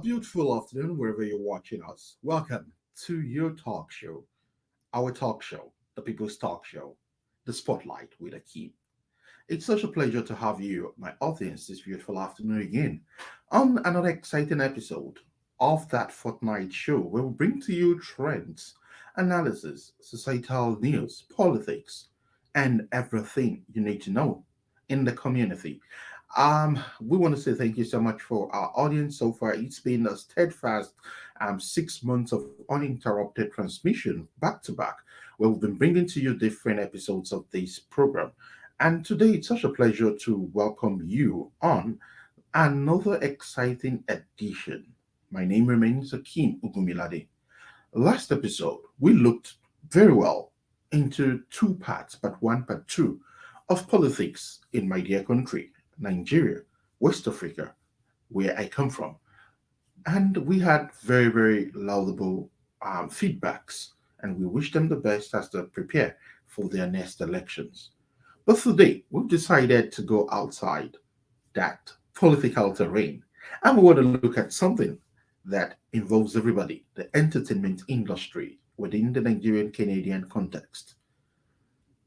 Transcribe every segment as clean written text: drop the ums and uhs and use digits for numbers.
beautiful afternoon wherever you're watching us. Welcome to your talk show, our talk show, the People's Talk Show, the Spotlight with Akeem. It's such a pleasure to have you, my audience, this beautiful afternoon again on another exciting episode of that fortnight show where we bring to you trends, analysis, societal news, politics, and everything you need to know in the community. We want to say thank you so much for our audience so far. It's been a steadfast 6 months of uninterrupted transmission back to back, where we've been bringing to you different episodes of this program. And today it's such a pleasure to welcome you on another exciting edition. My name remains Akeem Ogunmilade. Last episode, we looked very well into two parts, part two, of politics in my dear country, Nigeria, West Africa, where I come from. And we had very, very laudable feedbacks, and we wish them the best as they prepare for their next elections. But today, we've decided to go outside that political terrain, and we want to look at something that involves everybody, the entertainment industry within the Nigerian Canadian context.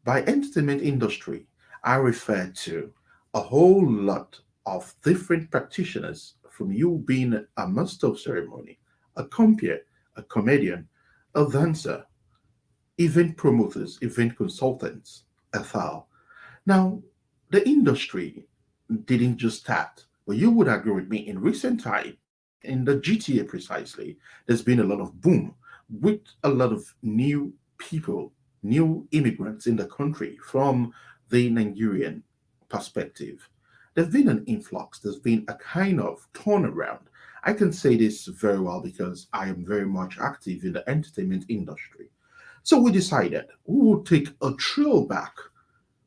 By entertainment industry, I refer to a whole lot of different practitioners, from you being a master of ceremony, a compeer, a comedian, a dancer, event promoters, event consultants, a thou. Now, the industry didn't just start, but you would agree with me in recent time, in the GTA precisely, there's been a lot of boom with a lot of new people, new immigrants in the country from the Nigerian perspective. There's been an influx, there's been a kind of turnaround. I can say this very well because I am very much active in the entertainment industry. So we decided we would take a trail back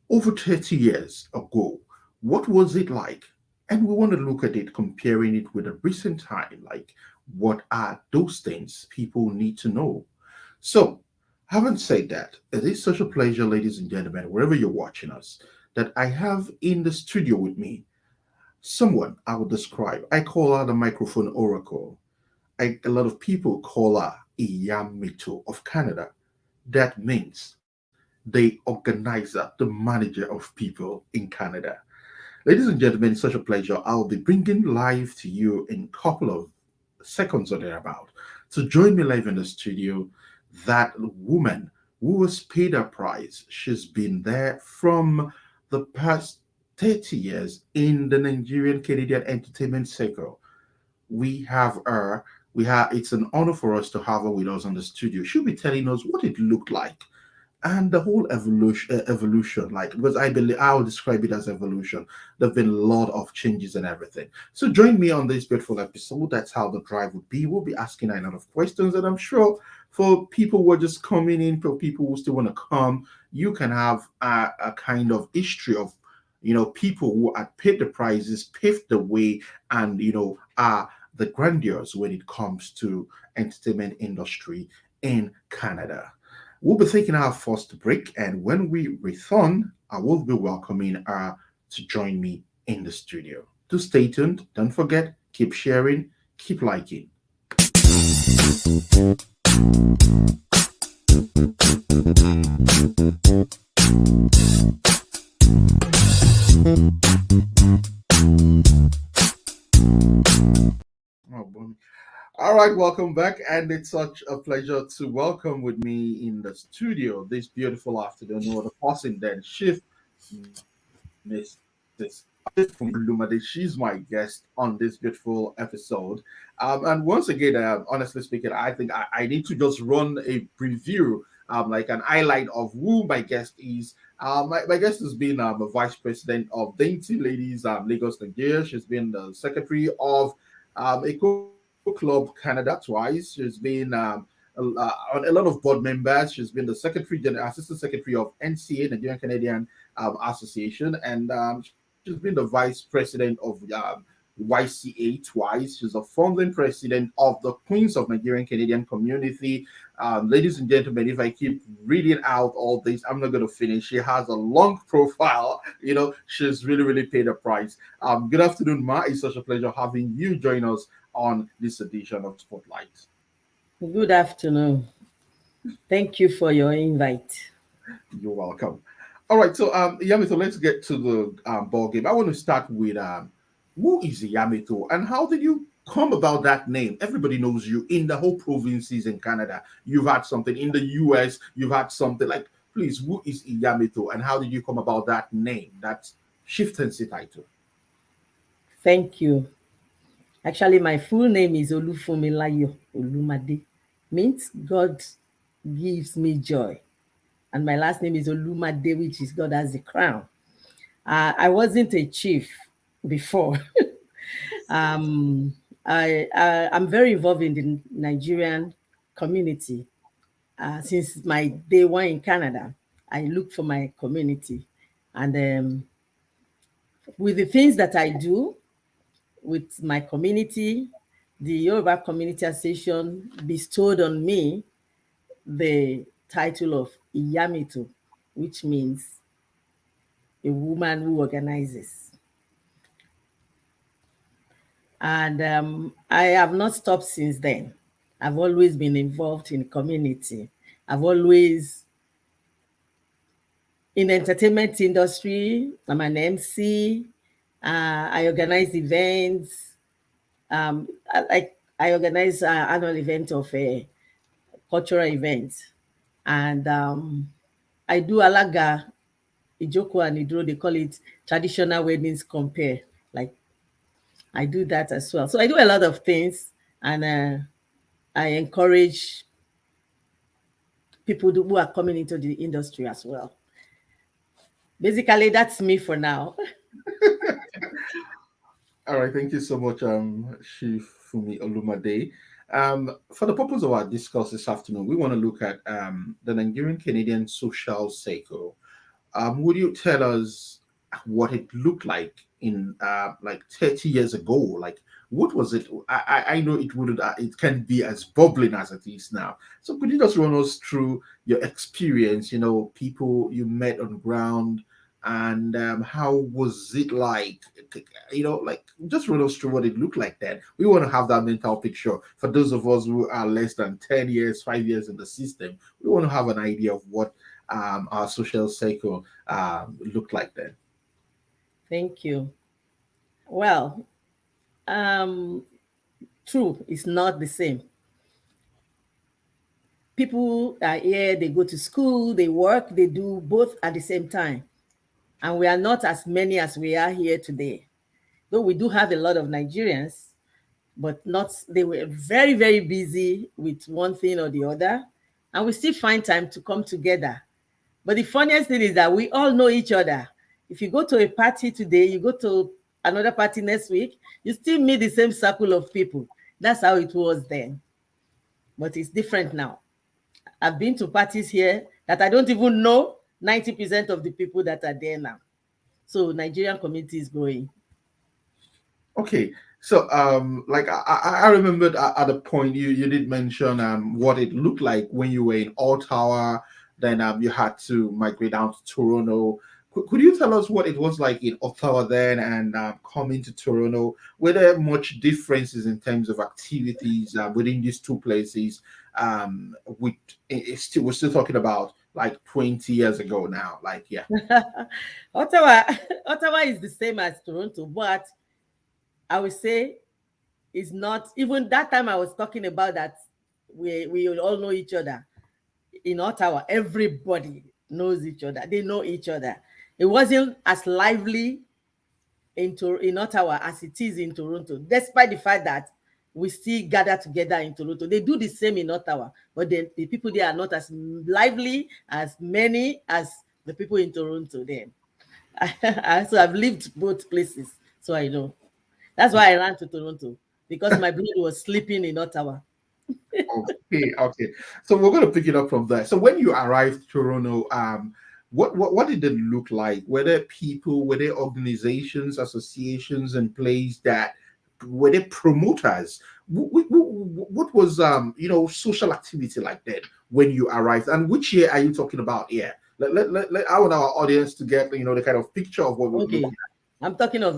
over 30 years ago. What was it like? And we want to look at it, comparing it with a recent time, like what are those things people need to know? So, having said that, it is such a pleasure, ladies and gentlemen, wherever you're watching us, that I have in the studio with me someone I would describe. I call her the microphone oracle. A lot of people call her Iyamito of Canada. That means the organizer, the manager of people in Canada. Ladies and gentlemen, it's such a pleasure. I'll be bringing live to you in a couple of seconds or thereabout. To join me live in the studio, that woman who was paid a prize. She's been there from the past 30 years in the Nigerian Canadian entertainment circle. We have her. We have. It's an honor for us to have her with us on the studio. She'll be telling us what it looked like and the whole evolution, like, because I believe I'll describe it as evolution. There've been a lot of changes and everything. So join me on this beautiful episode. That's how the drive would be. We'll be asking a lot of questions, and I'm sure for people who are just coming in, for people who still want to come, you can have a kind of history of people who had paid the prices, paved the way, and are the grandeurs when it comes to entertainment industry in Canada. We'll be taking our first break, and when we return, I will be welcoming her to join me in the studio. To stay tuned, don't forget, keep sharing, keep liking. Oh, boy. All right, welcome back, and it's such a pleasure to welcome with me in the studio this beautiful afternoon. Or the person then, Chief Mrs. Lumade. She's my guest on this beautiful episode. And once again, honestly speaking, I think I need to just run a preview, like an highlight of who my guest is. My guest has been a vice president of Dainty Ladies Lagos, Nigeria. She's been the secretary of Eco Club Canada twice. She's been a lot of board members. She's been the assistant secretary of NCA, Nigerian Canadian Association, and she's been the vice president of YCA twice. She's a founding president of the Queens of Nigerian Canadian Community. Ladies and gentlemen, if I keep reading out all this, I'm not going to finish. She has a long profile. She's really, really paid a price. Good afternoon, Ma. It's such a pleasure having you join us on this edition of Spotlight. Good afternoon. Thank you for your invite. You're welcome. All right, so Yamito, let's get to the ball game. I want to start with who is Yamito and how did you come about that name? Everybody knows you in the whole provinces in Canada. You've had something in the US. You've had something like. Please, who is Yamito and how did you come about that name? That chieftaincy title. Thank you. Actually, my full name is Olufumilayo Olumade. Means God gives me joy. And my last name is Olumade, which is God has the crown. I wasn't a chief before. um, I'm very involved in the Nigerian community. Since my day one in Canada, I look for my community. And with the things that I do with my community, the Yoruba Community Association bestowed on me the title of Iyamito, which means a woman who organizes. And I have not stopped since then. I've always been involved in the community. I've always in the entertainment industry. I'm an MC. I organize events. I organize annual event of a cultural event, and I do alaga, ijoko and idro. They call it traditional weddings compare. Like I do that as well. So I do a lot of things, and I encourage people who are coming into the industry as well. Basically, that's me for now. All right, thank you so much, Chief Fumi Olumade. For the purpose of our discourse this afternoon, we want to look at the Nigerian Canadian social cycle. Would you tell us what it looked like in like 30 years ago? Like, what was it? I know it wouldn't, it can't be as bubbling as it is now. So, could you just run us through your experience? People you met on ground, and how was it like? Like just run us through what it looked like then. We want to have that mental picture for those of us who are less than 10 years, 5 years in the system. We want to have an idea of what our social cycle looked like then. Thank you. Well, um, true, it's not the same. People are here, they go to school, they work, they do both at the same time. And we are not as many as we are here today. Though we do have a lot of Nigerians, but not, they were very, very busy with one thing or the other. And we still find time to come together. But the funniest thing is that we all know each other. If you go to a party today, you go to another party next week, you still meet the same circle of people. That's how it was then. But it's different now. I've been to parties here that I don't even know 90% of the people that are there now. So Nigerian community is growing. Okay, so like I remembered at a point you did mention what it looked like when you were in Ottawa. Then you had to migrate down to Toronto. Could you tell us what it was like in Ottawa then and coming to Toronto? Were there much differences in terms of activities within these two places? We're still talking about like 20 years ago now. Like, yeah. Ottawa, Ottawa is the same as Toronto, but I would say it's not. Even that time I was talking about that we all know each other. In Ottawa, everybody knows each other. They know each other. It wasn't as lively in Ottawa as it is in Toronto, despite the fact that we still gather together in Toronto. They do the same in Ottawa, but the people there are not as lively, as many as the people in Toronto then. So I've lived both places, so I know. That's why I ran to Toronto, because my brother was sleeping in Ottawa. Okay, okay. So we're going to pick it up from there. So when you arrived to Toronto, what did it look like? Were there people, were there organizations, associations in place that were there promoters? What was social activity like that when you arrived? And which year are you talking about here? I want our audience to get the kind of picture of what we're looking Okay, I'm talking of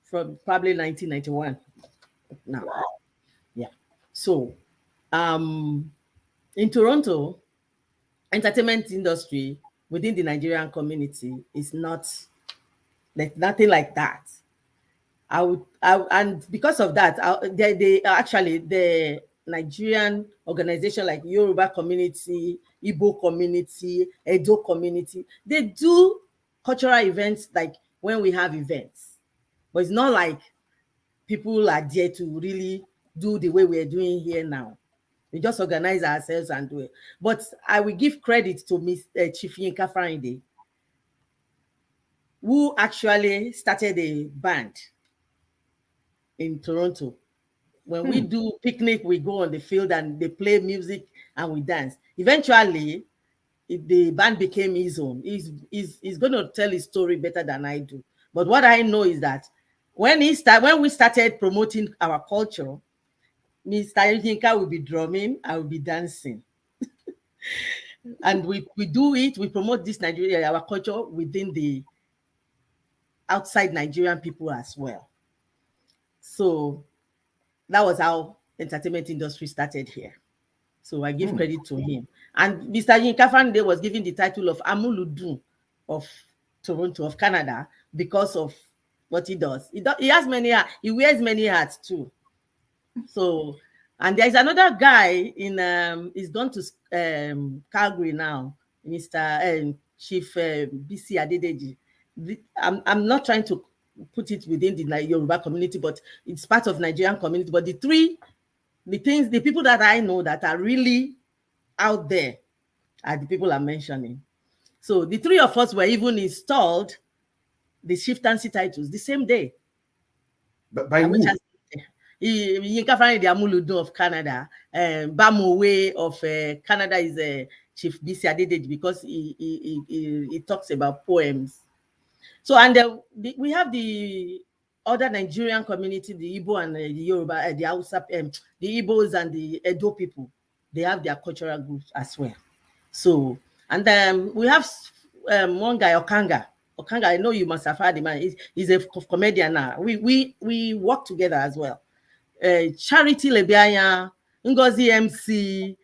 from probably 1991. now. Wow. Yeah. So, um, in Toronto, entertainment industry within the Nigerian community is not like nothing like that. And because of that, they actually the Nigerian organization like Yoruba community, Igbo community, Edo community, they do cultural events like when we have events, but it's not like people are there to really do the way we're doing here now. We just organize ourselves and do it. But I will give credit to Miss Chief Yinka Friday, who actually started a band in Toronto. When we Hmm. do picnic, we go on the field and they play music and we dance. Eventually, the band became his own. He's going to tell his story better than I do. But what I know is that when we started promoting our culture, Mr. Yinka will be drumming, I will be dancing. And we do it, we promote this Nigeria, our culture within the outside Nigerian people as well. So that was how entertainment industry started here. So I give Hmm. credit to him. And Mr. Yinka Fande was given the title of Amuludun of Toronto, of Canada, because of what he does. He has many hats. He wears many hats too. So, and there's another guy in he's gone to Calgary now, Mr. Chief BC Adedeji. I'm not trying to put it within the Yoruba community, but it's part of Nigerian community. But the people that I know that are really out there are the people I'm mentioning. So the three of us were even installed the chieftaincy titles the same day. But by Which who? has Yinka Fani the Amuludo of Canada, Bamowe of Canada is Chief BC Adedeji because he talks about poems. So and we have the other Nigerian community, the Igbo and the Yoruba, the Hausa, the Igbos and the Edo people. They have their cultural groups as well. So and we have one guy Okanga. Okanga, I know you must have heard him. He's a comedian now. We work together as well. Charity Lebianya, Ngozi MC.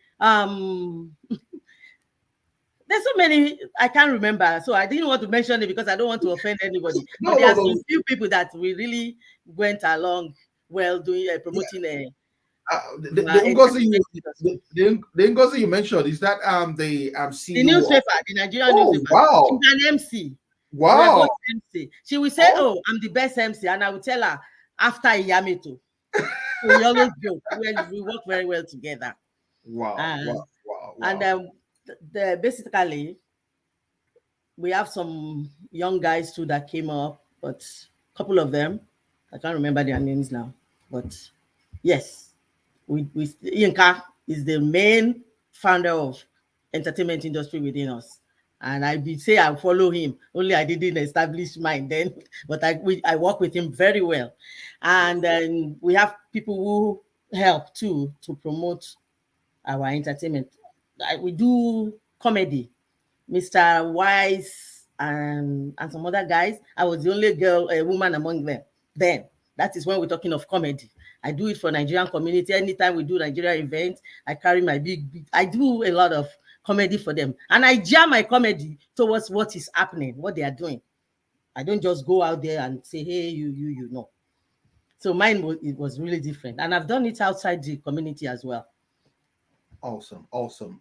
There's so many I can't remember, so I didn't want to mention it because I don't want to offend anybody. But No, there no, are some no. few people that we really went along well doing Yeah. promoting The our Ngozi you entertainment industry. the Ngozi you mentioned, is that the The CEO of? newspaper, the Nigerian Oh newspaper. She's wow. an MC. We are both Wow. MC. She will say, Oh "Oh, I'm the best MC," and I will tell her after Iyamito. So we always joke. We work very well together. wow. Uh, Wow. Wow. and Wow. basically, we have some young guys too that came up, but a couple of them, I can't remember their names now. But yes, we Yinka is the main founder of entertainment industry within us. And I did say I follow him. Only I didn't establish mine then, but I work with him very well. And then we have people who help too to promote our entertainment. We do comedy, Mr. Wise and some other guys. I was the only girl, a woman among them. Then that is when we're talking of comedy. I do it for Nigerian community. Anytime we do Nigerian events, I carry my big. I do a lot of comedy for them, and I jam my comedy towards what is happening, what they are doing. I don't just go out there and say, "Hey, you know." So mine it was really different, and I've done it outside the community as well. Awesome, awesome.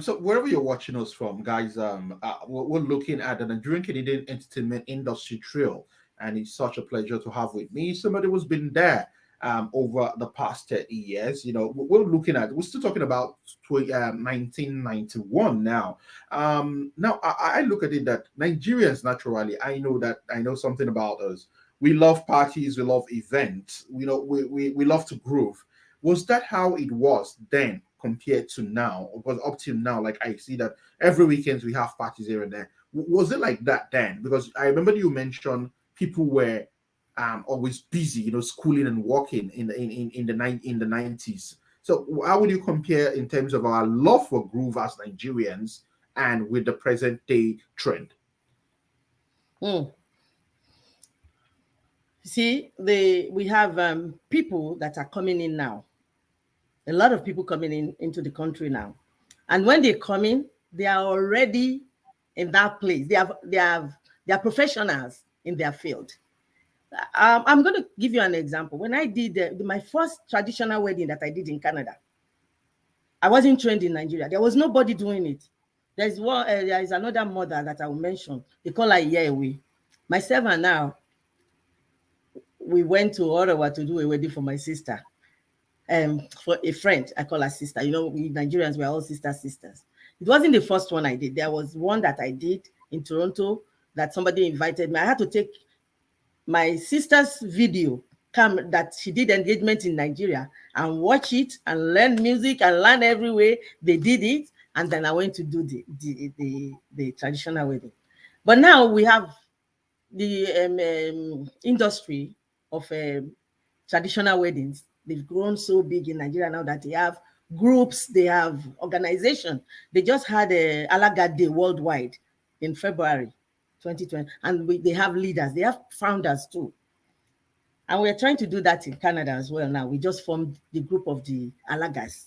So wherever you're watching us from, guys, we're looking at the Nigerian Canadian entertainment industry trail, and it's such a pleasure to have with me somebody who's been there over the past 30 years. You know, we're still talking about 1991 now. Now I look at it that Nigerians naturally, I know something about us. We love parties, we love events, we love to groove. Was that how it was then compared to now? Because up till now, like I see that every weekend we have parties here and there. Was it like that then? Because I remember you mentioned people were always busy, schooling and working in the 90s. So how would you compare in terms of our love for groove as Nigerians and with the present day trend? Hmm. See, we have people that are coming in now. A lot of people coming in into the country now, and when they come in, they are already in that place. They are professionals in their field. I'm going to give you an example. When I did my first traditional wedding that I did in Canada, I wasn't trained in Nigeria. There was nobody doing it. There is another mother that I will mention. They call her Yewe. Myself and now, we went to Ottawa to do a wedding for my sister. For a friend, I call her sister. You know, we Nigerians, we're all sisters. It wasn't the first one I did. There was one that I did in Toronto that somebody invited me. I had to take my sister's video that she did engagement in Nigeria and watch it and learn music and learn every way they did it. And then I went to do the traditional wedding. But now we have the industry of traditional weddings. They've grown so big in Nigeria now that they have groups, they have organization. They just had a Alaga Day worldwide in February 2020, and they have leaders, they have founders too. And we're trying to do that in Canada as well now. We just formed the group of the Alagas.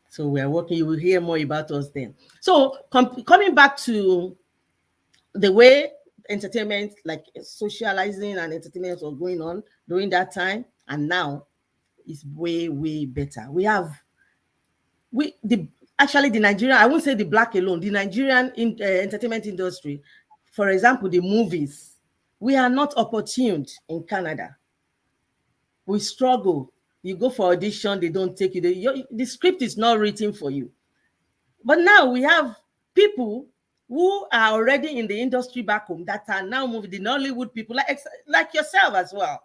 So we're working, you will hear more about us then. So coming back to the way entertainment, like socializing and entertainment was going on during that time, and now is way, way better. Actually the Nigerian, I won't say the black alone, the Nigerian entertainment industry, for example, the movies, we are not opportuned in Canada. We struggle. You go for audition, they don't take you. The script is not written for you. But now we have people who are already in the industry back home that are now moving, the Nollywood people, like yourself as well,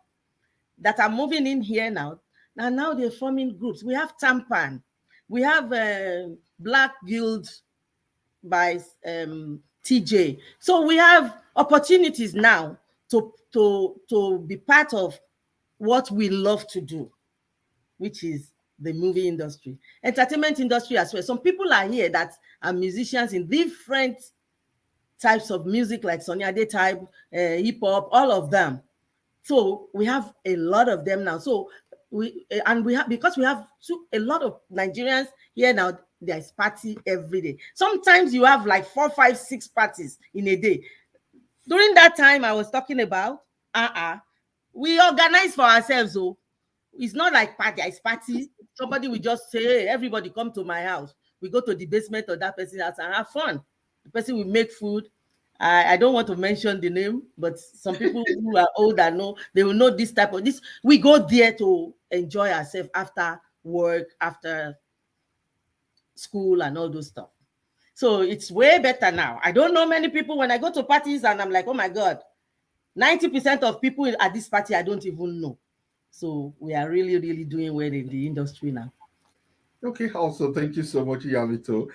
that are moving in here now. And now they're forming groups. We have Tampan. We have Black Guild by TJ. So we have opportunities now to be part of what we love to do, which is the movie industry, entertainment industry as well. Some people are here that are musicians in different types of music, like Sonia Ade type, hip hop, all of them. So we have a lot of them now. So because we have a lot of Nigerians here now, there's party every day. Sometimes you have like 4, 5, 6 parties in a day. During that time I was talking about, we organize for ourselves. So it's not like party, it's party. Somebody will just say, hey, everybody come to my house. We go to the basement of that person's house and have fun. The person will make food. I don't want to mention the name, but some people who are older know, they will know this type of this. We go there to enjoy ourselves after work, after school and all those stuff. So it's way better now. I don't know many people when I go to parties and I'm like, oh my God, 90% of people at this party I don't even know. So we are really, really doing well in the industry now. Okay, also, thank you so much, Yamito.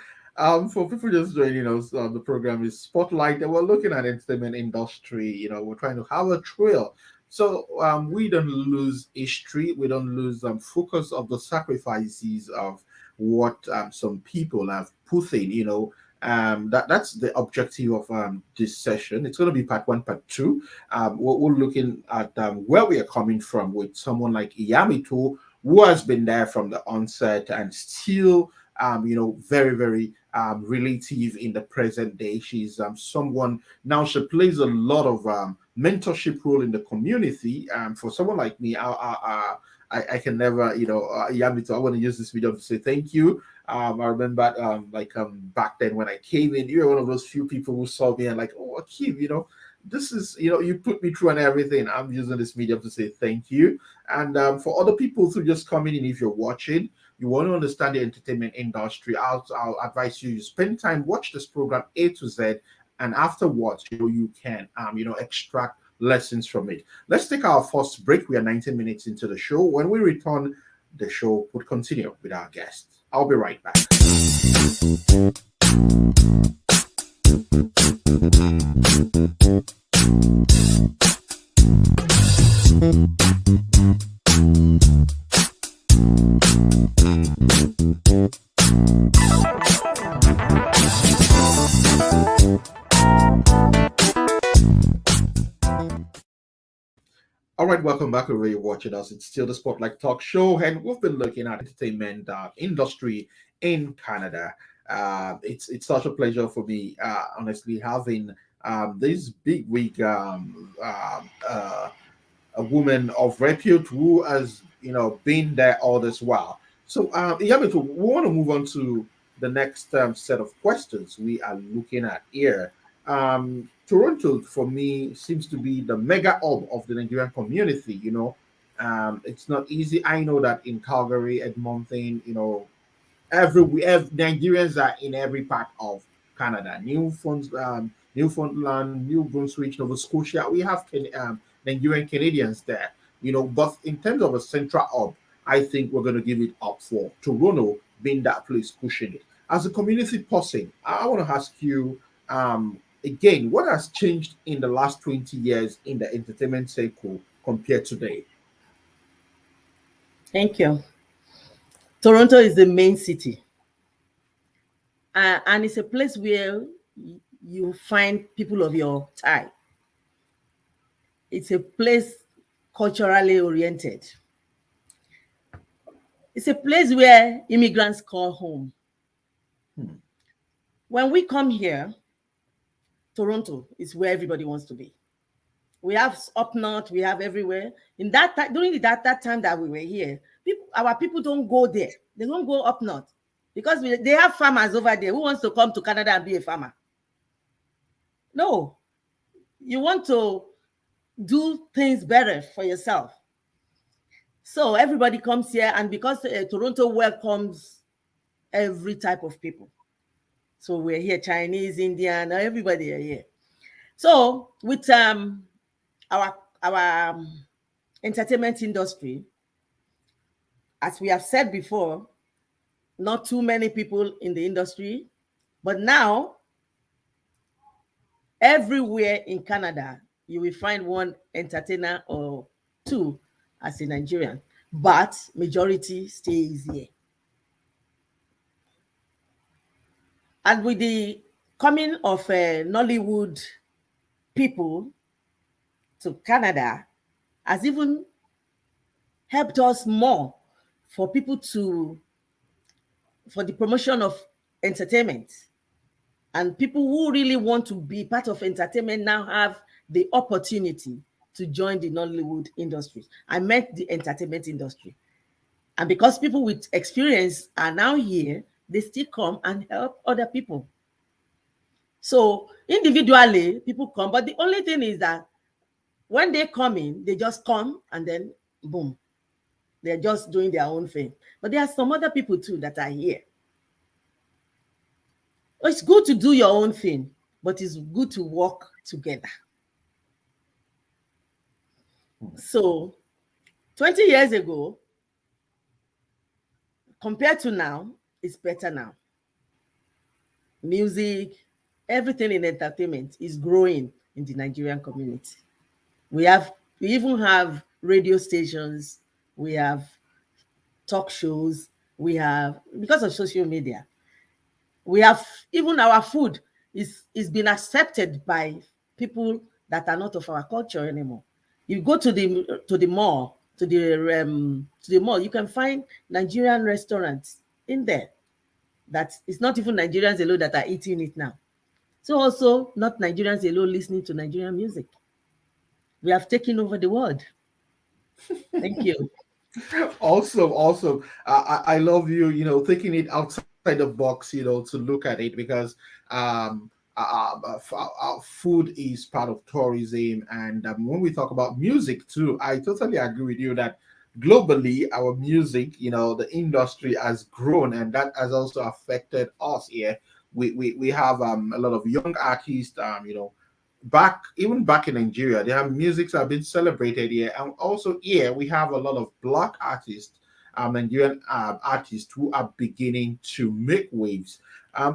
For people just joining us, the program is Spotlight, and we're looking at entertainment industry. You know, we're trying to have a trail. So we don't lose history, we don't lose focus of the sacrifices of what some people have put in. You know, that's the objective of this session. It's going to be part 1, part 2. We're looking at where we are coming from with someone like Yamito, who has been there from the onset and still very, very relative in the present day. She's someone now, she plays a lot of mentorship role in the community. For someone like me, I can never, Yamito, I want to use this video to say thank you. I remember back then when I came in, you were one of those few people who saw me and like, oh, Akeem, this is, you put me through and everything. I'm using this medium to say thank you. And for other people who just coming in, if you're watching, you want to understand the entertainment industry, I'll advise you spend time, watch this program A to Z, and afterwards, you can, extract lessons from it. Let's take our first break. We are 19 minutes into the show. When we return, the show would continue with our guest. I'll be right back. welcome back wherever you're watching us. It's still the Spotlight Talk Show, and we've been looking at entertainment industry in Canada. It's such a pleasure for me, honestly, having this big wig a woman of repute who has been there all this while. So, Yamito, we want to move on to the next set of questions we are looking at here. Toronto, for me, seems to be the mega hub of the Nigerian community. It's not easy. I know that in Calgary, Edmonton, we have Nigerians are in every part of Canada. Newfoundland, New Brunswick, Nova Scotia. We have Nigerian Canadians there. But in terms of a central hub, I think we're going to give it up for Toronto being that place pushing it. As a community person, I want to ask you again, what has changed in the last 20 years in the entertainment circle compared to today? Thank you. Toronto is the main city, and it's a place where you find people of your type. It's a place culturally oriented. It's a place where immigrants call home. When we come here, Toronto is where everybody wants to be. We have up north, we have everywhere. In that time, during that time that we were here, our people don't go there. They don't go up north because they have farmers over there. Who wants to come to Canada and be a farmer? No, you want to do things better for yourself. So everybody comes here, and because Toronto welcomes every type of people. So we're here, Chinese, Indian, everybody are here. So with our entertainment industry, as we have said before, not too many people in the industry, but now everywhere in Canada, you will find one entertainer or two as a Nigerian, but majority stays here. And with the coming of Nollywood people to Canada, has even helped us more for the promotion of entertainment. And people who really want to be part of entertainment now have the opportunity to join the Nollywood industry. I meant the entertainment industry. And because people with experience are now here, they still come and help other people. So individually, people come, but the only thing is that when they come in, they just come and then boom, they're just doing their own thing. But there are some other people too that are here. It's good to do your own thing, but it's good to work together. So 20 years ago, compared to now, it's better now. Music, everything in entertainment is growing in the Nigerian community. We even have radio stations, we have talk shows, we have, because of social media, we have even our food is been accepted by people that are not of our culture anymore. You go to the mall, to the mall, you can find Nigerian restaurants in there. That it's not even Nigerians alone that are eating it now. So also not Nigerians alone listening to Nigerian music. We have taken over the world. Thank you. Awesome. I love taking it outside the box, to look at it, because food is part of tourism. And when we talk about music too, I totally agree with you that globally our music, the industry has grown, and that has also affected us here. We have a lot of young artists, back in Nigeria, their musics have been celebrated here, and also here we have a lot of black artists, Nigerian artists who are beginning to make waves.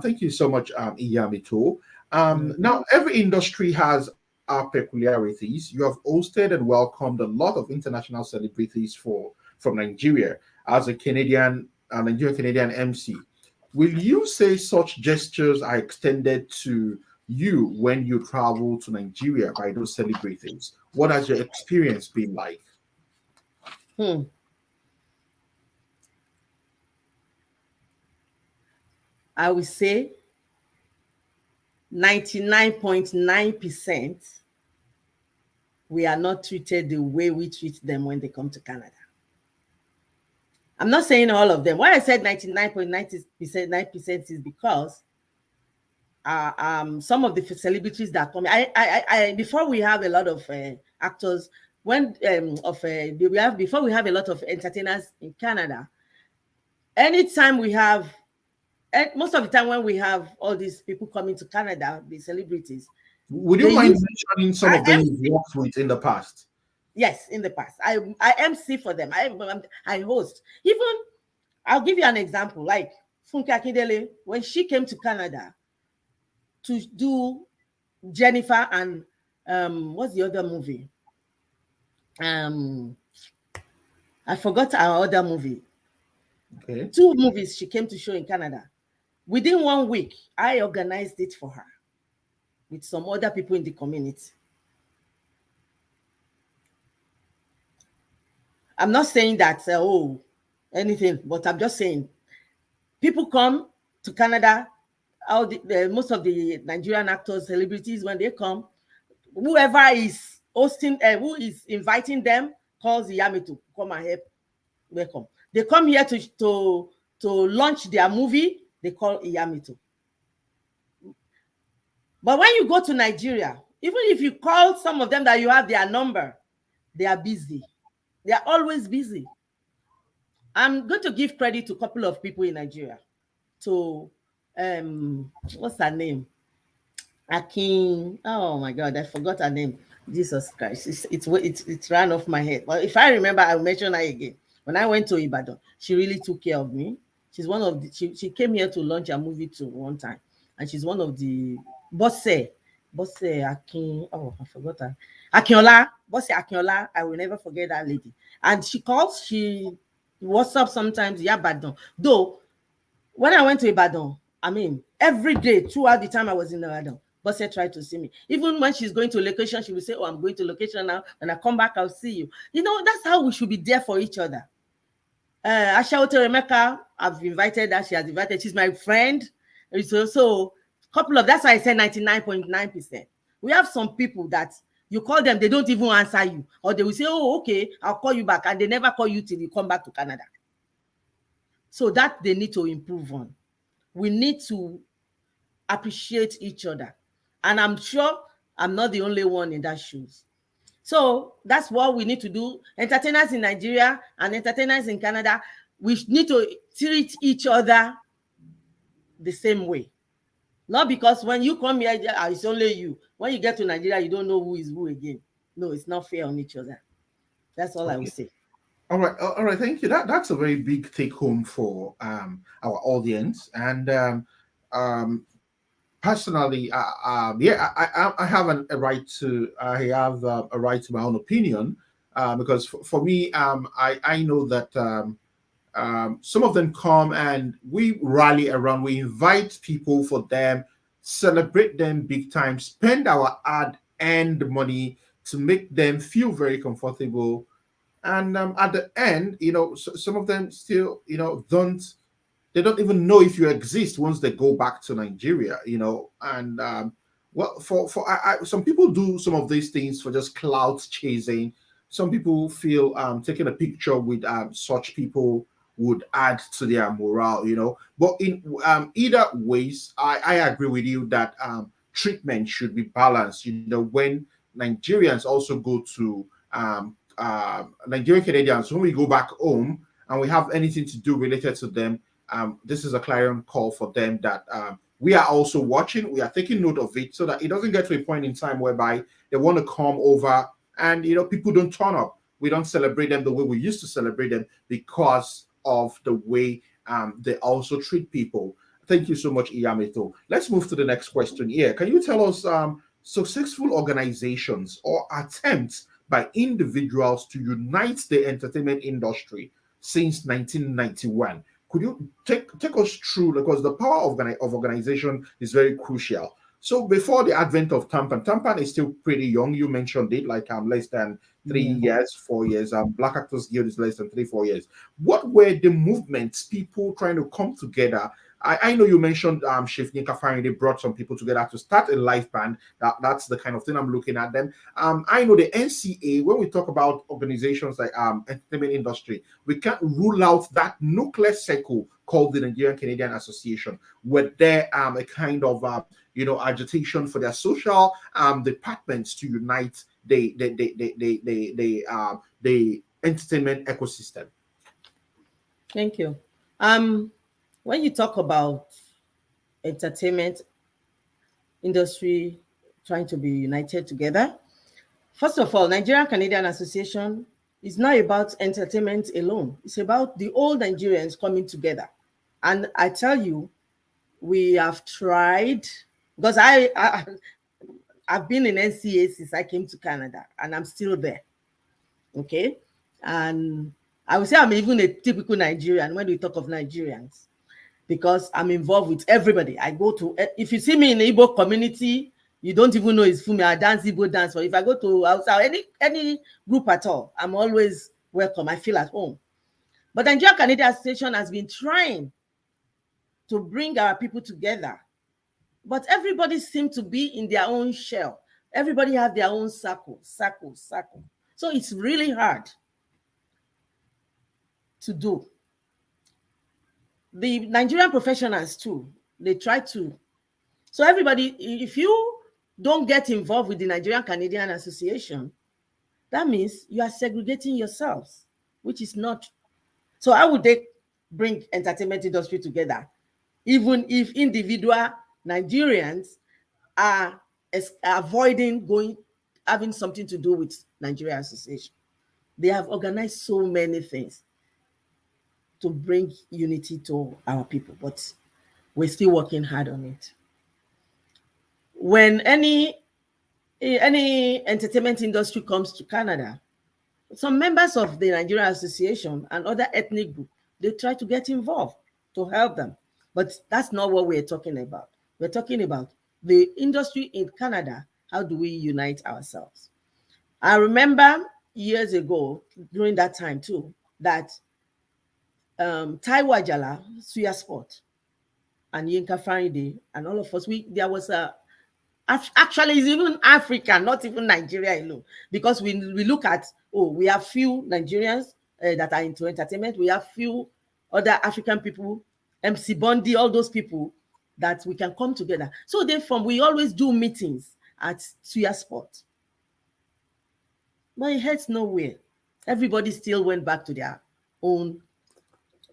Thank you so much, Iyamito. Now, every industry has our peculiarities. You have hosted and welcomed a lot of international celebrities from Nigeria as a Nigerian Canadian MC. Will you say such gestures are extended to you when you travel to Nigeria by those celebrities? What has your experience been like? Hmm. I would say 99.9% we are not treated the way we treat them when they come to Canada. I'm not saying all of them. Why I said 99.9% 9% is because some of the celebrities that come. I before we have a lot of actors when of we have before we have a lot of entertainers in Canada. Anytime we have, most of the time when we have all these people coming to Canada, the celebrities, Would you they mind use mentioning some I of them you've MC. worked with in the past? Yes, in the past, I MC for them. I host. Even I'll give you an example. Like Funke Akindele, when she came to Canada to do Jennifer and what's the other movie? Um, I forgot our other movie. Okay. Two movies she came to show in Canada. Within 1 week, I organized it for her with some other people in the community. I'm not saying that anything, but I'm just saying people come to Canada. All most of the Nigerian actors, celebrities, when they come, whoever is hosting, who is inviting them, calls Yami to come and help. Welcome. They come here to launch their movie. They call Iyamito. But when you go to Nigeria, even if you call some of them that you have their number, they are busy. They are always busy. I'm going to give credit to a couple of people in Nigeria. To what's her name? Akeem. Oh my God, I forgot her name. Jesus Christ, it's ran off my head. Well, if I remember, I'll mention her again. When I went to Ibadan, she really took care of me. She's one of the. She came here to launch a movie too one time, and she's one of the Bosse Akin. Oh, I forgot her. Akinola, Bosse Akinola. I will never forget that lady. And she calls. She WhatsApp sometimes. Yeah, Ibadan. Though when I went to Ibadan, I mean, every day throughout the time I was in Ibadan, Bosse tried to see me. Even when she's going to location, she will say, "Oh, I'm going to location now. When I come back, I'll see you." You know, that's how we should be there for each other. Ashawote Remeka, I've invited her. She has invited. She's my friend. It's also a couple of. That's why I said 99.9%. We have some people that you call them, they don't even answer you, or they will say, "Oh, okay, I'll call you back," and they never call you till you come back to Canada. So that they need to improve on. We need to appreciate each other. And I'm sure I'm not the only one in that shoes. So that's what we need to do. Entertainers in Nigeria and entertainers in Canada, we need to treat each other the same way. Not because when you come here, it's only you. When you get to Nigeria, you don't know who is who again. No, it's not fair on each other. That's all I will Okay. say. All right. Thank you. That's a very big take home for our audience. And um, personally, yeah, I have a right to. I have a right to my own opinion because for me, I know that some of them come and we rally around. We invite people for them, celebrate them big time, spend our hard-earned money to make them feel very comfortable, and at the end, some of them still, don't they don't even know if you exist once they go back to Nigeria, and well, for some people do some of these things for just clout chasing. Some people feel taking a picture with such people would add to their morale, But in either ways, I agree with you that treatment should be balanced. When Nigerians also go to Nigerian Canadians, when we go back home and we have anything to do related to them, this is a clarion call for them that we are also watching. We are taking note of it so that it doesn't get to a point in time whereby they want to come over and people don't turn up. We don't celebrate them the way we used to celebrate them because of the way they also treat people. Thank you so much, Iyamito. Let's move to the next question here. Can you tell us successful organizations or attempts by individuals to unite the entertainment industry since 1991? Could you take us through, because the power of organization is very crucial. So before the advent of Tampan is still pretty young. You mentioned it, like less than three Yeah. years, 4 years. Black Actors Guild is less than 3, 4 years. What were the movements, people trying to come together? I know you mentioned Chef Nika they brought some people together to start a live band. That's the kind of thing I'm looking at them. I know the NCA, when we talk about organizations like entertainment industry, we can't rule out that nuclear circle called the Nigerian Canadian Association, where there a kind of agitation for their social departments to unite the entertainment ecosystem. Thank you. When you talk about entertainment industry trying to be united together, first of all, Nigerian Canadian Association is not about entertainment alone. It's about the old Nigerians coming together. And I tell you, we have tried, because I've been in NCA since I came to Canada, and I'm still there. Okay, and I would say I'm even a typical Nigerian when we talk of Nigerians, because I'm involved with everybody. I go to, if you see me in the Igbo community, you don't even know it's Fumi. I dance Igbo dance. Or if I go to outside any group at all, I'm always welcome. I feel at home. But the Nigerian Canadian Association has been trying to bring our people together, but everybody seems to be in their own shell. Everybody have their own circle. So it's really hard to do. The Nigerian professionals too, they try to. So everybody, if you don't get involved with the Nigerian Canadian Association, that means you are segregating yourselves, which is not. So how would they bring entertainment industry together, even if individual Nigerians are avoiding having something to do with Nigerian Association? They have organized so many things to bring unity to our people, but we're still working hard on it. When any entertainment industry comes to Canada, some members of the Nigerian Association and other ethnic groups, they try to get involved to help them. But that's not what we're talking about. We're talking about the industry in Canada. How do we unite ourselves? I remember years ago, during that time too, that Taiwo Ajala, Suya Sport, and Yinka Faride, and all of us, there was a, actually it's even Africa, not even Nigeria alone, because we look at, we have few Nigerians that are into entertainment, we have few other African people, MC Bondi, all those people that we can come together. So therefore, we always do meetings at Suya Sport, but it heads nowhere. Everybody still went back to their own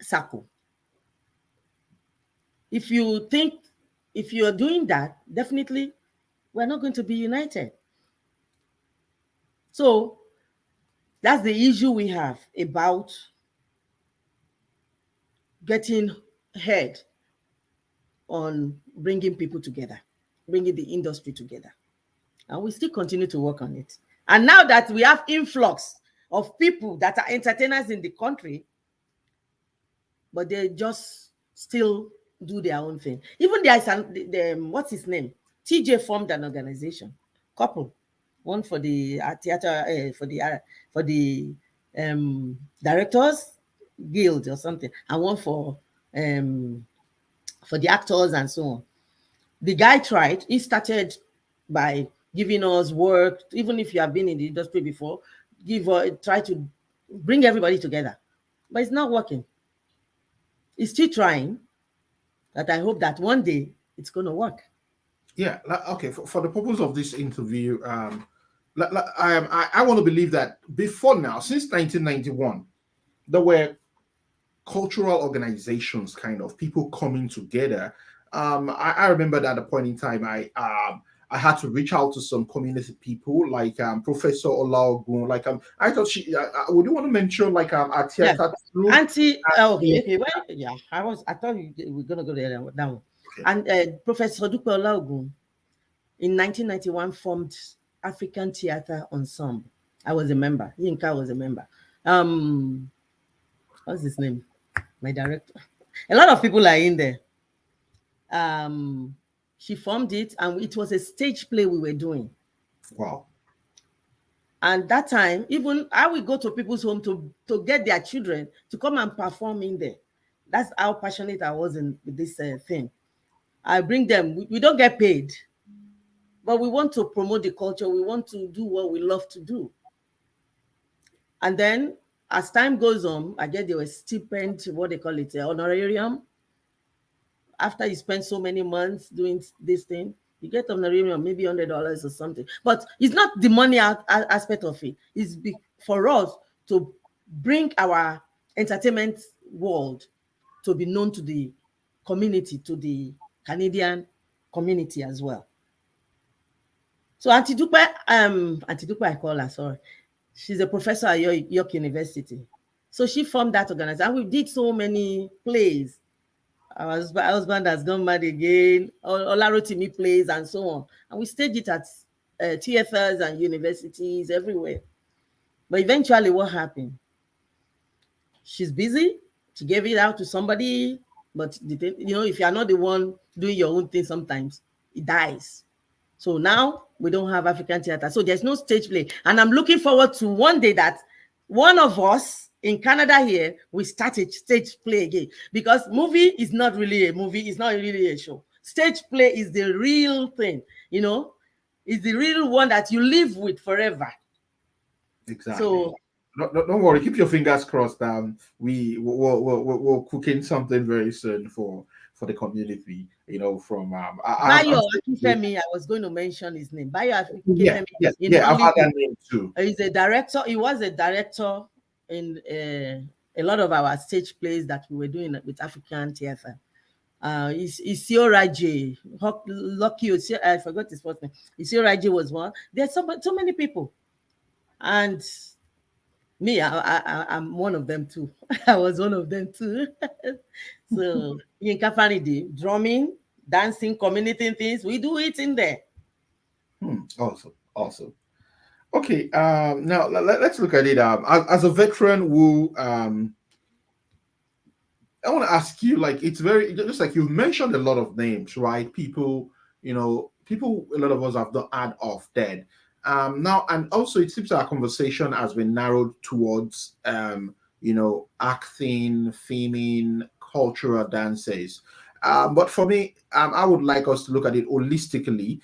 circle. If you're doing that, definitely we're not going to be united. So that's the issue we have about getting ahead on bringing people together, bringing the industry together. And we still continue to work on it. And now that we have influx of people that are entertainers in the country, but they just still do their own thing. Even there's what's his name? TJ formed an organization, couple, one for the theater, for the directors guild or something, and one for the actors and so on. The guy tried. He started by giving us work, even if you have been in the industry before. Try to bring everybody together, but it's not working. He's still trying. That I hope that one day it's going to work. Yeah. Okay. For the purpose of this interview, I want to believe that before now, since 1991, there were cultural organizations, kind of people coming together. I remember that at a point in time, I had to reach out to some community people like Professor Olaogun. Like I thought would you want to mention like our theater troupe? Okay. Well, yeah, I thought we were gonna go there that one. Okay. And Professor Dupe Olaogun in 1991 formed African Theater Ensemble. I was a member. Yinka was a member. What's his name? My director. A lot of people are in there. She formed it, and it was a stage play we were doing. Wow. And that time, even I will go to people's home to get their children to come and perform in there. That's how passionate I was in with this thing. I bring them. We don't get paid, but we want to promote the culture. We want to do what we love to do. And then as time goes on, I get a stipend, what they call it, honorarium. After you spend so many months doing this thing, you get honorarium, maybe $100 or something. But it's not the money aspect of it. It's for us to bring our entertainment world to be known to the community, to the Canadian community as well. So Auntie Dupe, I call her, sorry. She's a professor at York University. So she formed that organization. And we did so many plays. Our husband has gone mad again. Olarotimi plays and so on. And we staged it at theaters and universities everywhere. But eventually what happened? She's busy. She gave it out to somebody. But if you are not the one doing your own thing, sometimes it dies. So now we don't have African theater. So there's no stage play. And I'm looking forward to one day that one of us in Canada here will start a stage play again. Because movie is not really a movie. It's not really a show. Stage play is the real thing, It's the real one that you live with forever. Exactly. So don't worry. Keep your fingers crossed. We'll cook in something very soon for the community. From Bayo Akifemi, I was going to mention his name. Bayo Akifemi. Yeah. I've had that name too. He's a director. He was a director in a lot of our stage plays that we were doing with African theater. Isioraje, Lucky, I forgot his first name. Isioraje was one. There's so many people, and me, I'm one of them too. I was one of them too. So Yinka Fanidi, drumming, dancing, community things, we do it in there. Awesome. Okay, now let's look at it. As a veteran who I want to ask you, like, it's very just like you've mentioned a lot of names, right? People, a lot of us have not heard of dead. Now, and also it seems our conversation has been narrowed towards, acting, filming, cultural dances. But for me, I would like us to look at it holistically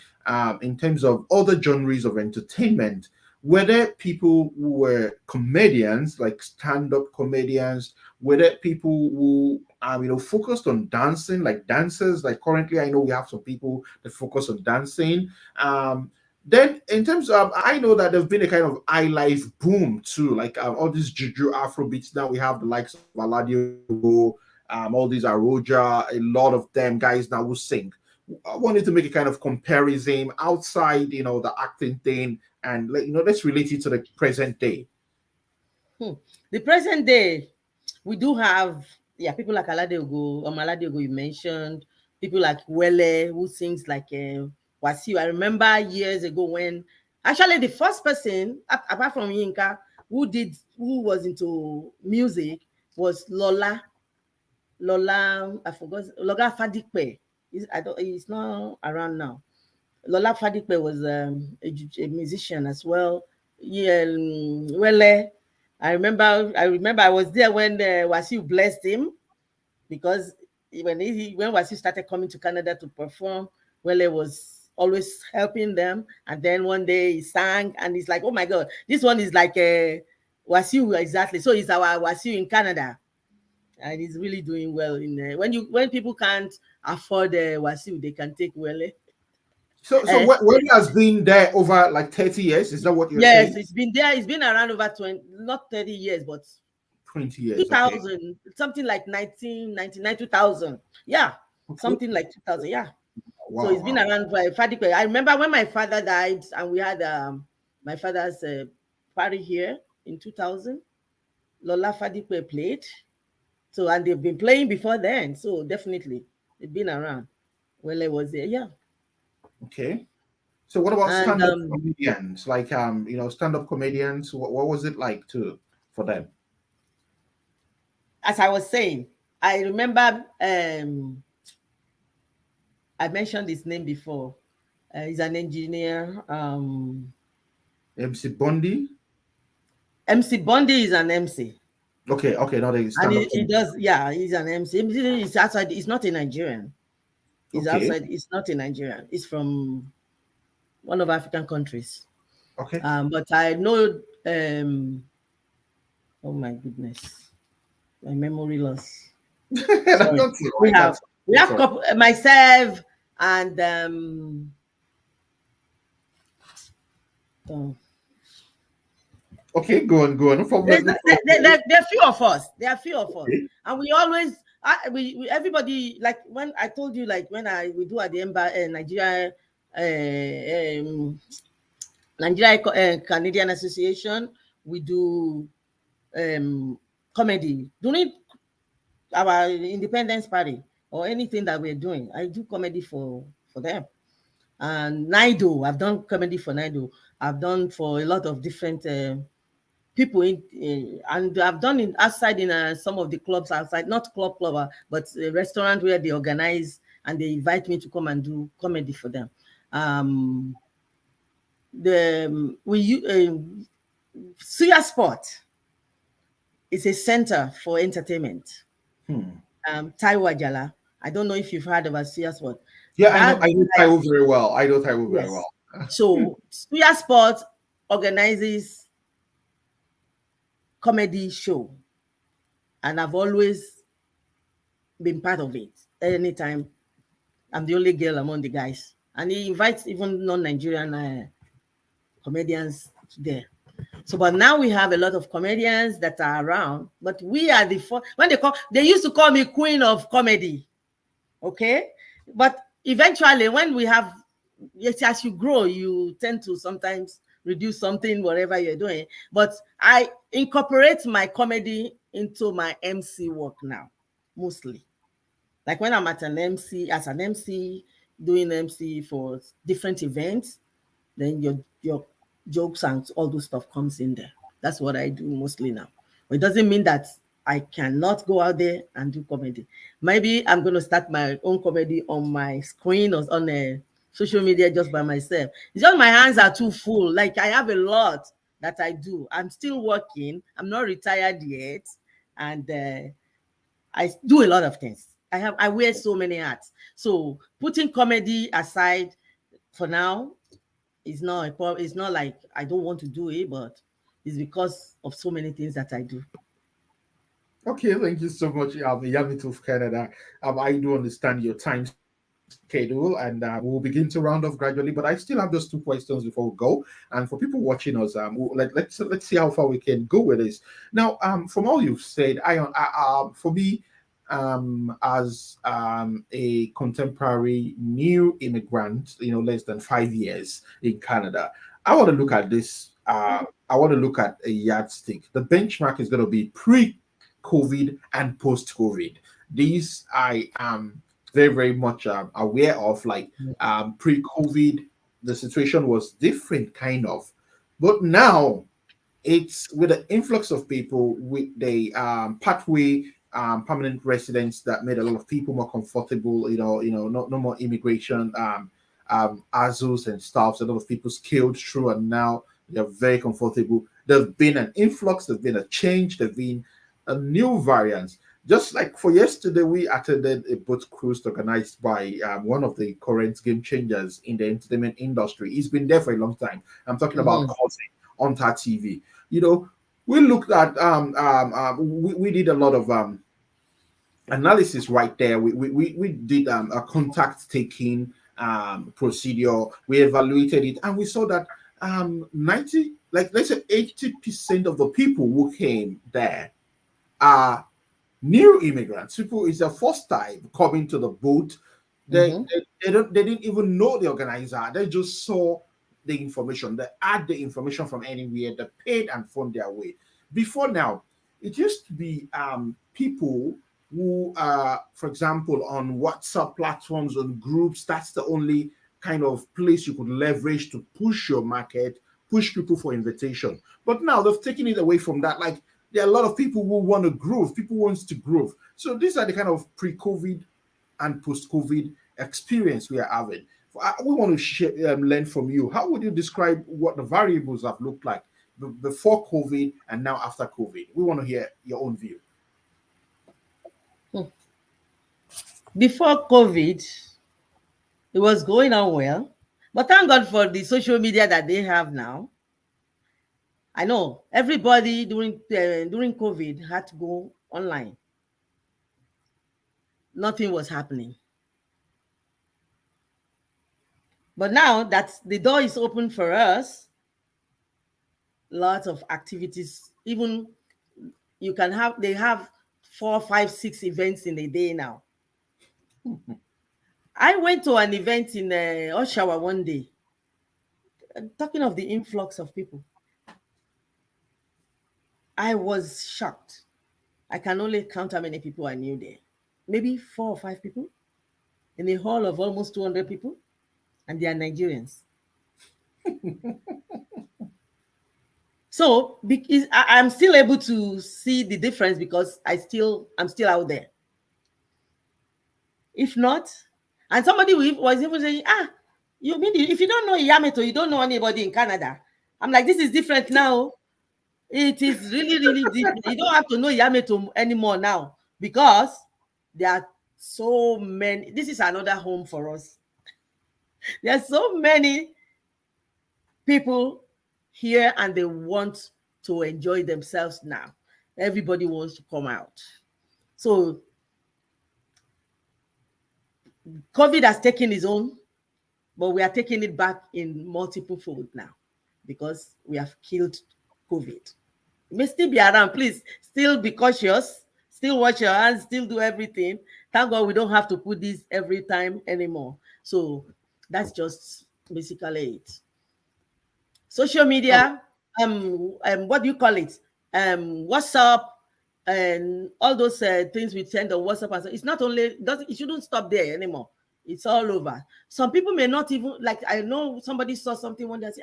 in terms of other genres of entertainment. Were there people who were comedians, like stand-up comedians? Were there people who, focused on dancing, like dancers? Like currently, I know we have some people that focus on dancing. Then, in terms of, I know that there's been a kind of high life boom too, like all these juju Afrobeats. Now we have the likes of Aladio, all these Aroja, a lot of them guys now who sing. I wanted to make a kind of comparison outside, the acting thing, and let's relate it to the present day. The present day, we do have people like Ogunmilade you mentioned, people like Wele who sings like Wasiu. I remember years ago when actually the first person apart from Yinka who was into music was Lola. I forgot Lola Fadikpe. He's not around now. Lola Fadikpe was a musician as well. Yeah, Wele. I remember I was there when Wasiu blessed him, because when Wasiu started coming to Canada to perform, Wele was always helping them. And then one day he sang, and he's like, "Oh my God, this one is like Wasiu exactly." So he's our Wasiu in Canada, and he's really doing well in there. When people can't afford Wasiu, they can take Wele. So Wele has been there over like 30 years. Is that what you're saying? Yes, it's been there. It's been around over 20, not 30 years, but 20 years. 2000, okay. Something like 1999, 2000. Yeah, Okay. something like 2000. Yeah. Wow, So it's been around for Fadikwe. I remember when my father died, and we had my father's party here in 2000. Lola Fadikwe played. So, and they've been playing before then. So definitely, they've been around. Well, I was there. Yeah. Okay. So what about stand-up comedians? Like stand-up comedians, what was it like for them? As I was saying, I remember I mentioned his name before. He's an engineer. MC Bondi. MC Bondi is an MC. Okay, okay, not a And stand-up he comedy. does, yeah, he's an MC. He's outside, he's not a Nigerian. He's Okay, outside, he's not a Nigerian. He's from one of African countries. okay. But I know, oh my goodness, my memory loss. That's Sorry. all We right. have we That's have all right. couple, myself and oh, Okay, go on. No problem. there's, No problem. there are few of us. There are few of us, Okay. and we always we everybody, like when I told you, like when we do at the Nigeria Canadian Association, we do comedy during our Independence Party or anything that we're doing. I do comedy for them. And Naido, I've done comedy for Naido. I've done for a lot of different people and I've done it outside in some of the clubs outside, not but a restaurant where they organize and they invite me to come and do comedy for them. Um, the we Suya Sport is a center for entertainment. Hmm. Taiwo Ajala. I don't know if you've heard about Suya Sport. Yeah, I know. That I know guy, Taiwo very well. I know Taiwo very yes. well. So Suya Sport organizes comedy show, and I've always been part of it. Anytime I'm the only girl among the guys, and he invites even non-Nigerian comedians there. So, but now we have a lot of comedians that are around. But we are the when they used to call me Queen of Comedy. Okay, but eventually, when we have, yes, as you grow, you tend to sometimes reduce something, whatever you're doing. But I incorporate my comedy into my MC work now, mostly. Like when I'm at an MC, as an MC, doing MC for different events, then your jokes and all those stuff comes in there. That's what I do mostly now. But it doesn't mean that I cannot go out there and do comedy. Maybe I'm going to start my own comedy on my screen or on a social media just by myself. It's just my hands are too full. Like I have a lot that I do. I'm still working. I'm not retired yet, and I do a lot of things. I wear so many hats. So putting comedy aside for now, it's not a problem. It's not like I don't want to do it, but it's because of so many things that I do. Okay, thank you so much, Yamit of Canada. I do understand your time schedule, and we'll begin to round off gradually. But I still have just two questions before we go. And for people watching us, let's see how far we can go with this. Now, from all you've said, for me, as a contemporary new immigrant, less than 5 years in Canada, I want to look at this. I want to look at a yardstick. The benchmark is going to be pre-COVID and post-COVID. These I am very, very much aware of. Like pre-COVID, the situation was different, kind of, but now it's with the influx of people with the pathway permanent residents that made a lot of people more comfortable. No more immigration, ASUS and stuff. So a lot of people scaled through, and now they're very comfortable. There's been an influx. There's been a change. There's been a new variant. Just like for yesterday, we attended a boat cruise organized by one of the current game changers in the entertainment industry. He's been there for a long time. I'm talking about Mhm. Cousin on that TV. We looked at we did a lot of analysis right there. We did a contact taking procedure. We evaluated it, and we saw that 90, like let's say 80% of the people who came there are new immigrants. People is their first time coming to the boat. They, Mhm. they didn't even know the organizer. They just saw the information. They had the information from anywhere. They paid and found their way. Before now, it used to be people who for example, on WhatsApp platforms, on groups, that's the only kind of place you could leverage to push your market, push people for invitation. But now they've taken it away from that. Like there are a lot of people who want to grow. People wants to grow. So these are the kind of pre-COVID and post-COVID experience we are having. We want to learn from you. How would you describe what the variables have looked like before COVID and now after COVID? We want to hear your own view. Before COVID, it was going on well. But thank God for the social media that they have now. I know everybody during COVID had to go online. Nothing was happening. But now that the door is open for us, lots of activities. Even they have 4, 5, 6 events in a day now. I went to an event in Oshawa one day. Talking of the influx of people, I was shocked. I can only count how many people I knew there. Maybe 4 or 5 people in a hall of almost 200 people, and they are Nigerians. So I'm still able to see the difference because I'm still out there. If not, and somebody was even saying, you mean if you don't know Yameto, you don't know anybody in Canada. I'm like, this is different now. It is really, really different. You don't have to know Yameto anymore now because there are so many. This is another home for us. There are so many people here and they want to enjoy themselves now. Everybody wants to come out. So COVID has taken its own, but we are taking it back in multiple fold now because we have killed COVID. It may still be around. Please still be cautious, still wash your hands, still do everything. Thank God we don't have to put this every time anymore. So that's just basically it. Social Oh, media, what do you call it? WhatsApp and all those things we send on WhatsApp. And so it's not only it shouldn't stop there anymore. It's all over. Some people may not even like. I know somebody saw something one day and say,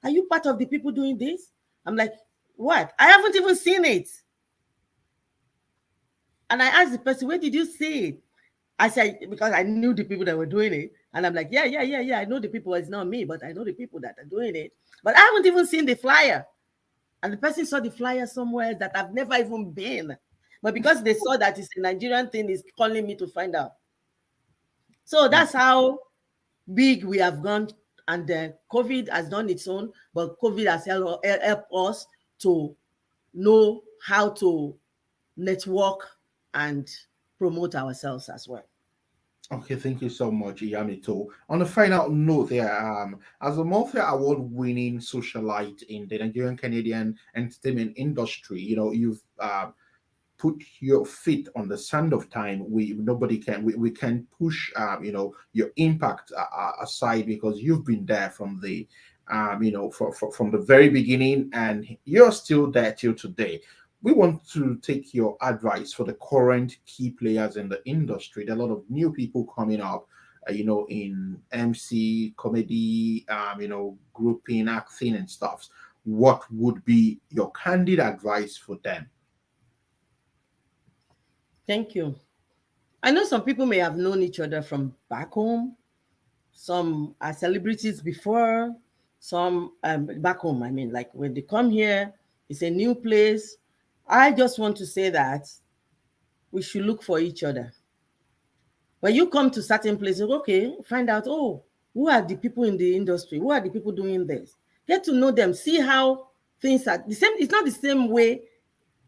are you part of the people doing this? I'm like, what? I haven't even seen it. And I asked the person, where did you see it? I said, because I knew the people that were doing it. And I'm like, yeah. I know the people. It's not me, but I know the people that are doing it. But I haven't even seen the flyer. And the person saw the flyer somewhere that I've never even been. But because they saw that it's a Nigerian thing, is calling me to find out. So that's how big we have gone. And COVID has done its own, but COVID has helped us to know how to network and promote ourselves as well. okay, thank you so much, Yamito. On a final note, there, as a multi-award-winning socialite in the Nigerian Canadian entertainment industry, you've put your feet on the sand of time. We can push your impact aside because you've been there from the from the very beginning, and you're still there till today. We want to take your advice for the current key players in the industry. There are a lot of new people coming up, in MC, comedy, grouping, acting, and stuff. What would be your candid advice for them? Thank you. I know some people may have known each other from back home. Some are celebrities before, some back home. I mean, like when they come here, it's a new place. I just want to say that we should look for each other. When you come to certain places, okay, find out, who are the people in the industry? Who are the people doing this? Get to know them, see how things are the same. It's not the same way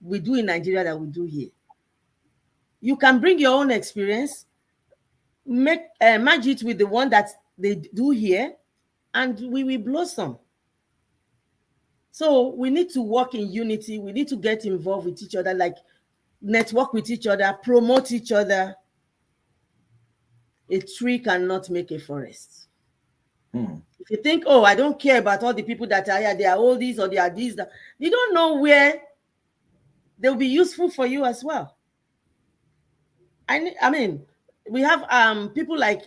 we do in Nigeria that we do here. You can bring your own experience, merge it with the one that they do here, and we will blossom. So we need to work in unity. We need to get involved with each other, like network with each other, promote each other. A tree cannot make a forest. If you think, I don't care about all the people that are here, they are all these or they are these, that you don't know where they'll be useful for you as well. I mean, we have people like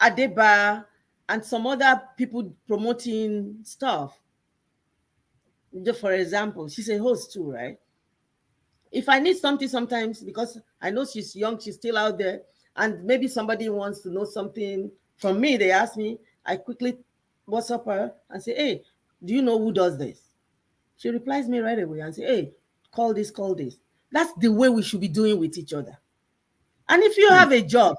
Adeba and some other people promoting stuff. Just for example, she's a host too, right? If I need something sometimes, because I know she's young, she's still out there, and maybe somebody wants to know something from me, they ask me, I quickly WhatsApp her and say, hey, do you know who does this? She replies me right away and say, hey, call this, call this. That's the way we should be doing with each other. And if you Hmm. have a job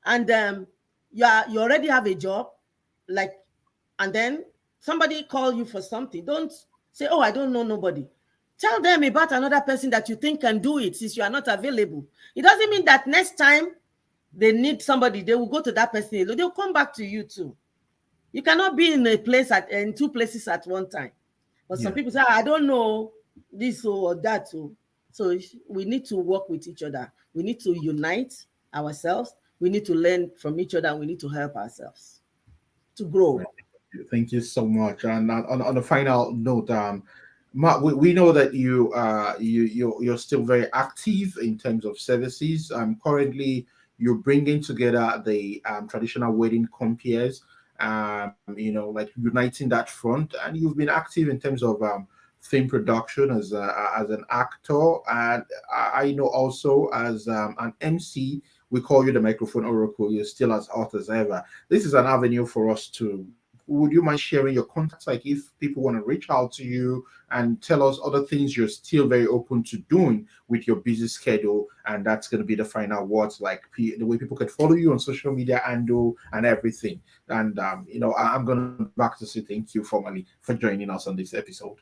and you already have a job, like, and then somebody call you for something, don't say, oh, I don't know nobody. Tell them about another person that you think can do it since you are not available. It doesn't mean that next time they need somebody, they will go to that person. They'll come back to you too. You cannot be in two places at one time. But some Yeah. people say, I don't know this or that. So we need to work with each other. We need to unite ourselves. We need to learn from each other. And we need to help ourselves to grow. Right. Thank you so much. And on a final note, we know that you're still very active in terms of services. Currently you're bringing together the traditional wedding compeers, like uniting that front, and you've been active in terms of film production as an actor, and I know also as an MC. We call you the microphone oracle. You're still as hot as ever. This is an avenue for us to. Would you mind sharing your contacts? Like if people want to reach out to you and tell us other things you're still very open to doing with your busy schedule, and that's going to be the final words, like the way people can follow you on social media and do and everything. And I'm going to go back to say thank you formally for joining us on this episode.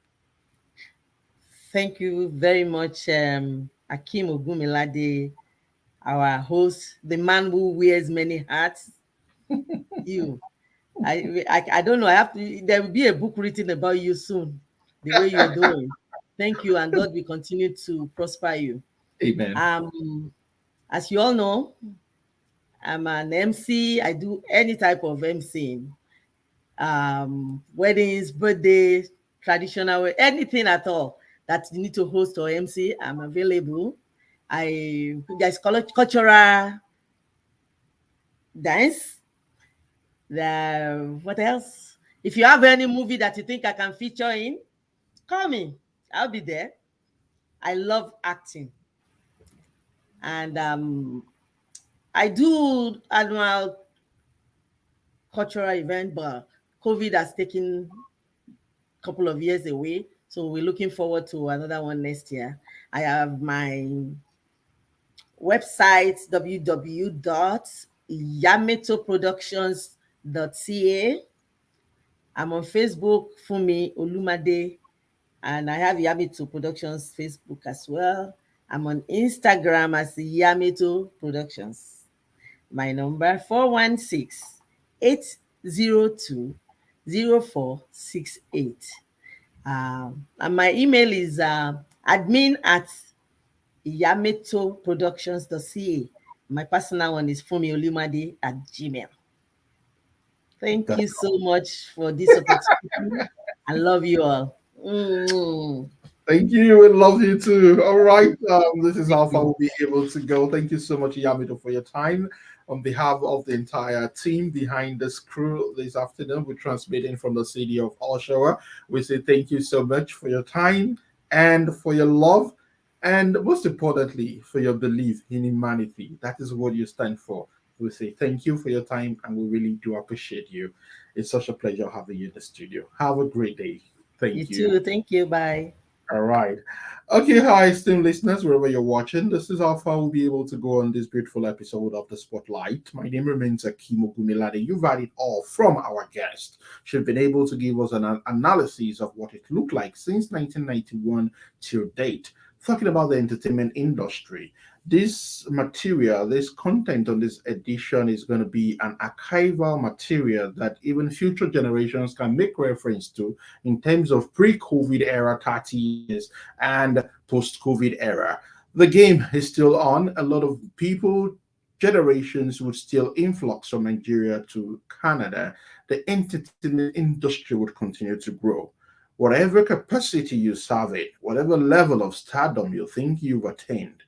Thank you very much, Akeem Ogunmilade, our host, the man who wears many hats. You, I don't know. I have to. There will be a book written about you soon. The way you're doing. Thank you, and God will continue to prosper you. Amen. As you all know, I'm an MC. I do any type of MCing, weddings, birthdays, traditional, anything at all that you need to host or MC. I'm available. There's cultural dance. What else? If you have any movie that you think I can feature in, call me. I'll be there. I love acting, and I do annual cultural event, but COVID has taken a couple of years away. So we're looking forward to another one next year. I have my website www.yametoproductions.ca. I'm on Facebook, Fumi Olumade, and I have Yamito Productions Facebook as well. I'm on Instagram as Yamito Productions. My number 416-802-0468. And my email is admin@yametoproductions.ca. My personal one is fumiolumade@gmail. Thank you so much for this opportunity. I love you all. Mm. Thank you. We love you too. All right. This is Thank how far you. we'll be able to go. Thank you so much, Yamido, for your time. On behalf of the entire team behind this crew this afternoon, we're transmitting from the city of Oshawa. We say thank you so much for your time and for your love, and most importantly, for your belief in humanity. That is what you stand for. We say thank you for your time, and we really do appreciate you. It's such a pleasure having you in the studio. Have a great day. You Thank you. too. Thank you. Bye. All right. Okay, hi, esteemed listeners, wherever you're watching. This is how far we'll be able to go on this beautiful episode of The Spotlight. My name remains Akeem Ogunmilade. You've had it all from our guest. She's been able to give us an analysis of what it looked like since 1991 till date, talking about the entertainment industry. This material, this content on this edition is going to be an archival material that even future generations can make reference to in terms of pre-COVID era 30 years and post-COVID era. The game is still on. A lot of people, generations would still influx from Nigeria to Canada. The entertainment industry would continue to grow. Whatever capacity you serve it, whatever level of stardom you think you've attained,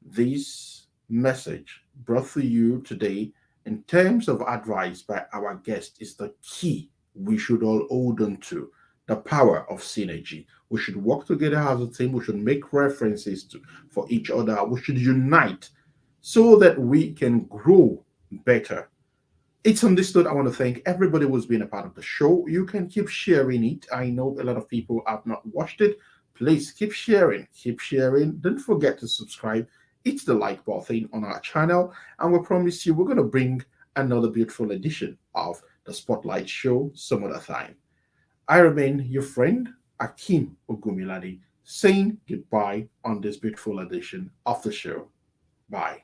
this message brought to you today in terms of advice by our guest is the key we should all hold on to, the power of synergy. We should work together as a team. We should make references for each other. We should unite so that we can grow better. It's understood. I want to thank everybody who's been a part of the show. You can keep sharing it. I know a lot of people have not watched it. Please keep sharing. Keep sharing. Don't forget to subscribe. Hit the like button on our channel. And we promise you we're going to bring another beautiful edition of the Spotlight Show some other time. I remain your friend, Akeem Ogunmilade, saying goodbye on this beautiful edition of the show. Bye.